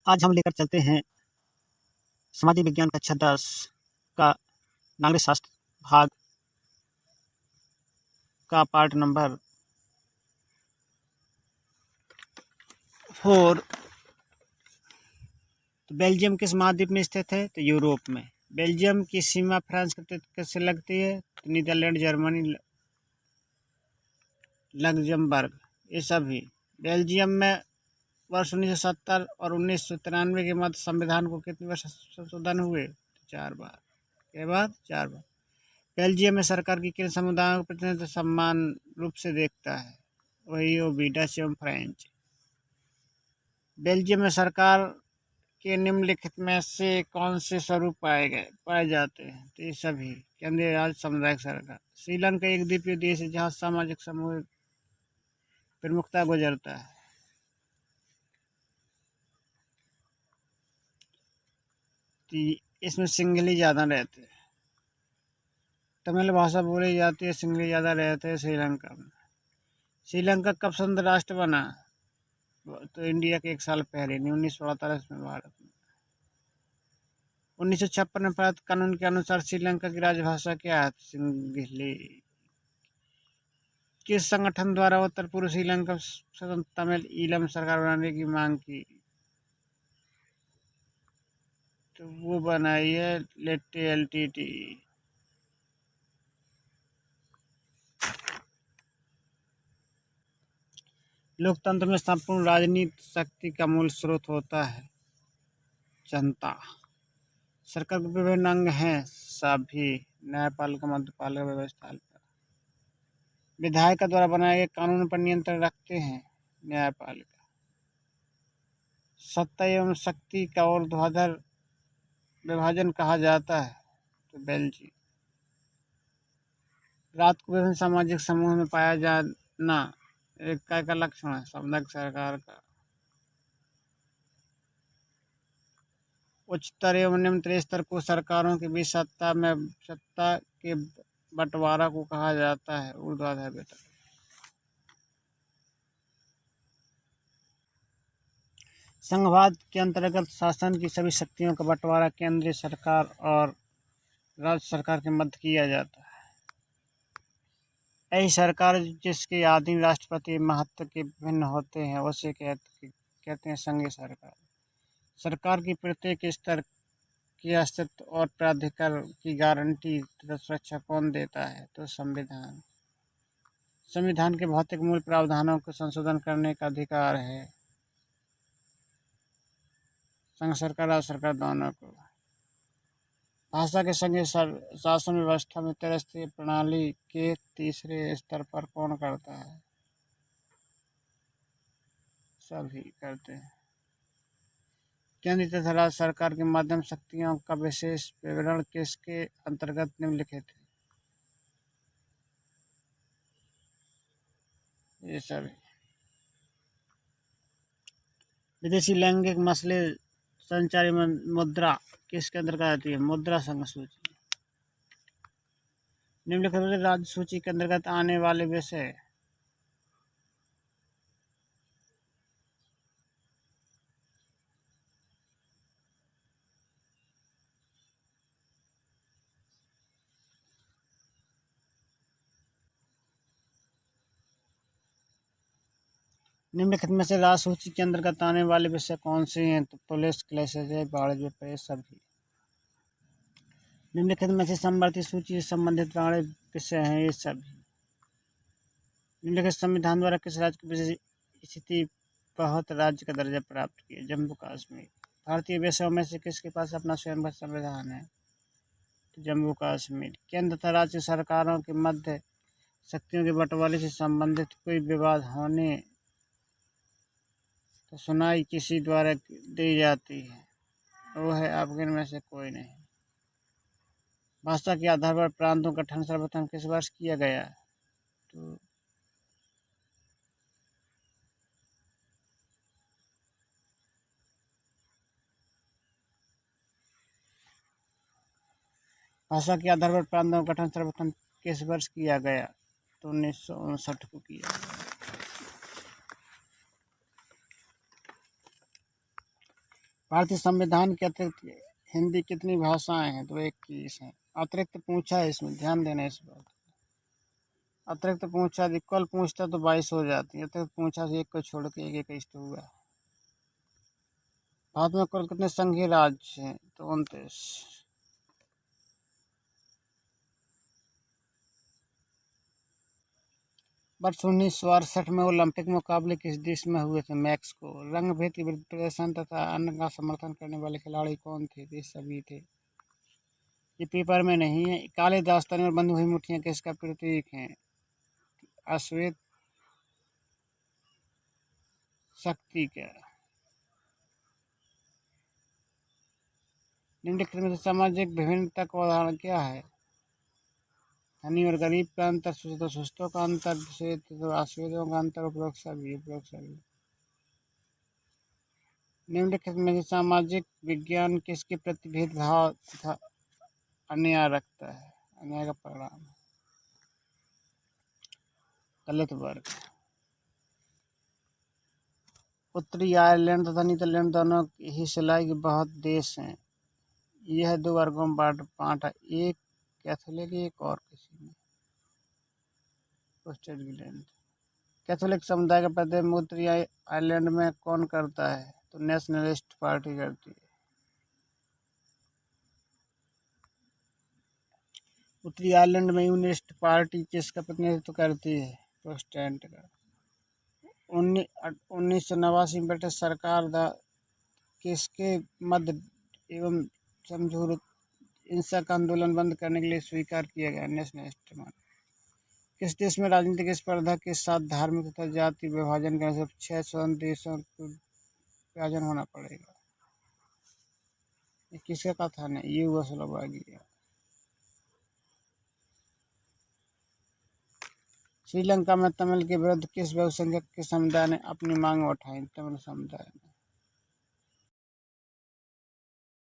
आज हम लेकर चलते हैं सामाजिक विज्ञान कक्षा 10 का नागरिक शास्त्र भाग का पार्ट नंबर 4। तो बेल्जियम किस महाद्वीप में स्थित है? तो यूरोप में। बेल्जियम की सीमा फ्रांस के तट से लगती है। तो नीदरलैंड, जर्मनी, लग्जमबर्ग ये सभी। बेल्जियम में वर्ष 1970 और 1993 के मध्य संविधान को कितनी बार संशोधन हुए? 4 बार। के बाद 4 बार। बेल्जियम में सरकार की किन समुदायों का प्रतिनिधित्व समान रूप से देखता है? वही ओबी, डच एवं फ्रेंच। बेल्जियम में सरकार के निम्नलिखित में से कौन से स्वरूप पाए जाते हैं? तो ये सभी। केंद्रीय राज, सामुदायिक सरकार। श्रीलंका एक द्वीपीय देश है जहाँ सामाजिक समूह प्रमुखता गुजरता है। तो इसमें सिंगली ज़्यादा रहते हैं। तमिल भाषा बोली जाती है, सिंगली ज़्यादा रहते हैं श्रीलंका में। श्रीलंका कब स्वतंत्र राष्ट्र बना? तो इंडिया के 1 साल पहले, 1948 में भारत में। 1956 में भारत कानून के अनुसार श्रीलंका की राजभाषा क्या है? सिंहली। किस संगठन द्वारा उत्तर पूर्व श्रीलंका स्वतंत्रता में ईलम सरकार बनाने की मांग की? तो वो बनाई है लेट्टे एलटीटी। लोकतंत्र में संपूर्ण राजनीतिक शक्ति का मूल स्रोत होता है जनता। सरकार के विभिन्न अंग हैं सभी। न्यायपालिका, मध्यपालिका, व्यवस्थापालिका। विधायक द्वारा बनाए गए कानून पर नियंत्रण रखते हैं न्यायपालिका। सत्ता एवं शक्ति का ऊर्ध्वाधर विभाजन कहा जाता है तो बेल्जियम। रात को विभिन्न सामाजिक समूह में पाया जाना एक का लक्षण है? सामुदायिक सरकार का। उच्चतर एवं निम्नतर स्तर को सरकारों के बीच सत्ता के बंटवारा को कहा जाता है ऊर्ध्वाधर वितरण। संघवाद के अंतर्गत शासन की सभी शक्तियों का बंटवारा केंद्रीय सरकार और राज्य सरकार के मध्य किया जाता है। ऐसी सरकार जिसके अधीन राष्ट्रपति महत्व के भिन्न होते हैं उसे कहते हैं संघीय सरकार। सरकार की प्रत्येक स्तर के अस्तित्व और प्राधिकार की गारंटी तथा सुरक्षा कौन देता है? तो संविधान। संविधान के भौतिक मूल प्रावधानों को संशोधन करने का अधिकार है संघ सरकार, राज्य सरकार दोनों को। भाषा के संघीय शासन व्यवस्था में त्रिस्तरीय प्रणाली के तीसरे स्तर पर कौन करता है? सभी करते हैं। केंद्रीय तथा राज्य सरकार की मध्यम शक्तियों का विशेष विवरण किसके अंतर्गत निम्नलिखित है? ये सभी। विदेशी लैंगिक मसले संचारी मुद्रा किसके अंतर्गत आती है? मुद्रा संघ सूची। निम्नलिखित राज्य सूची के अंतर्गत आने वाले विषय। निम्नलिखित में से राज्य सूची के अंतर्गत आने वाले विषय कौन से हैं? तो पुलिस, क्लैशेज, वाणिज्य, प्रेस सभी। निम्नलिखित में से समवर्ती सूची से संबंधित वाणिज्य विषय हैं ये सभी। निम्नलिखित संविधान द्वारा किस राज्य को विशेष स्थिति बहुत राज्य का दर्जा प्राप्त किया? जम्मू कश्मीर। भारतीय विषयों में से किसके पास अपना स्वयं का संविधान है? तो जम्मू कश्मीर। केंद्र तथा राज्य सरकारों के मध्य शक्तियों के बंटवारे से संबंधित कोई विवाद होने तो सुनाई किसी द्वारा दी जाती है? वो है आपके में से कोई नहीं। भाषा के आधार पर प्रांतों का गठन सर्वप्रथम किस वर्ष किया गया? तो भाषा के आधार पर प्रांतों का गठन सर्वप्रथम किस वर्ष किया गया? तो 1959 को किया। भारतीय संविधान के अतिरिक्त हिंदी कितनी भाषाएं हैं? तो 21 हैं। अतिरिक्त पूछा है इसमें, ध्यान देना इस बात। अतिरिक्त पूछा, यदि कल पूछता तो 22 हो जाती। अतिरिक्त पूछा से एक को छोड़ के एक 21 तो हुआ। भारत में कुल कितने संघीय राज्य हैं? तो 29। वर्ष 1968 में ओलंपिक मुकाबले किस देश में हुए थे? मैक्सिको। रंग भेद के विरुद्ध प्रदर्शन तथा अन्य का समर्थन करने वाले खिलाड़ी कौन थे? ये सभी थे। ये पेपर में नहीं है। काले दास्ताने और बंधी हुई मुठ्ठियां किसका प्रतीक हैं? अश्वेत शक्ति का। निम्नलिखित में से सामाजिक विभिन्नता का उदाहरण क्या है? धनी और गरीब का अंतर, सुस्त और सुस्तों का अंतर, श्वेत तो अश्वेतों का अंतर, उपरोक्त सभी। निम्नलिखित में से सामाजिक विज्ञान किसके प्रति भेदभाव तथा अन्याय रखता है? अन्याय का परिणाम गलत वर्ग। उत्तरी आयरलैंड तथा नीदरलैंड दोनों ही सिलाई के बहुत देश हैं। यह दो वर्गों में बांटा, एक कैथोलिक, एक और किसी में प्रोटेस्टेंट। कैथोलिक समुदाय का प्रतिनिधित्व उत्तरी आयरलैंड में कौन करता है? तो नेशनलिस्ट पार्टी करती है। उत्तरी आयरलैंड में यूनिस्ट पार्टी किसका प्रतिनिधित्व करती है? प्रोटेस्टेंट का। 1989 में ब्रिटिश सरकार किसके मध्य एवं समझौता हिंसक आंदोलन बंद करने के लिए स्वीकार किया गया? नेशनलिस्ट मान। किस देश में राजनीतिक स्पर्धा के साथ धार्मिक तथा जाति विभाजन करने से 6 स्वतंत्र देशों को विभाजन होना पड़ेगा? ये किसका कथन है? ये हुआ स्लोवाकिया। श्रीलंका में तमिल के विरुद्ध किस बहुसंख्यक के समुदाय ने अपनी मांग उठाई? तमिल समुदाय ने।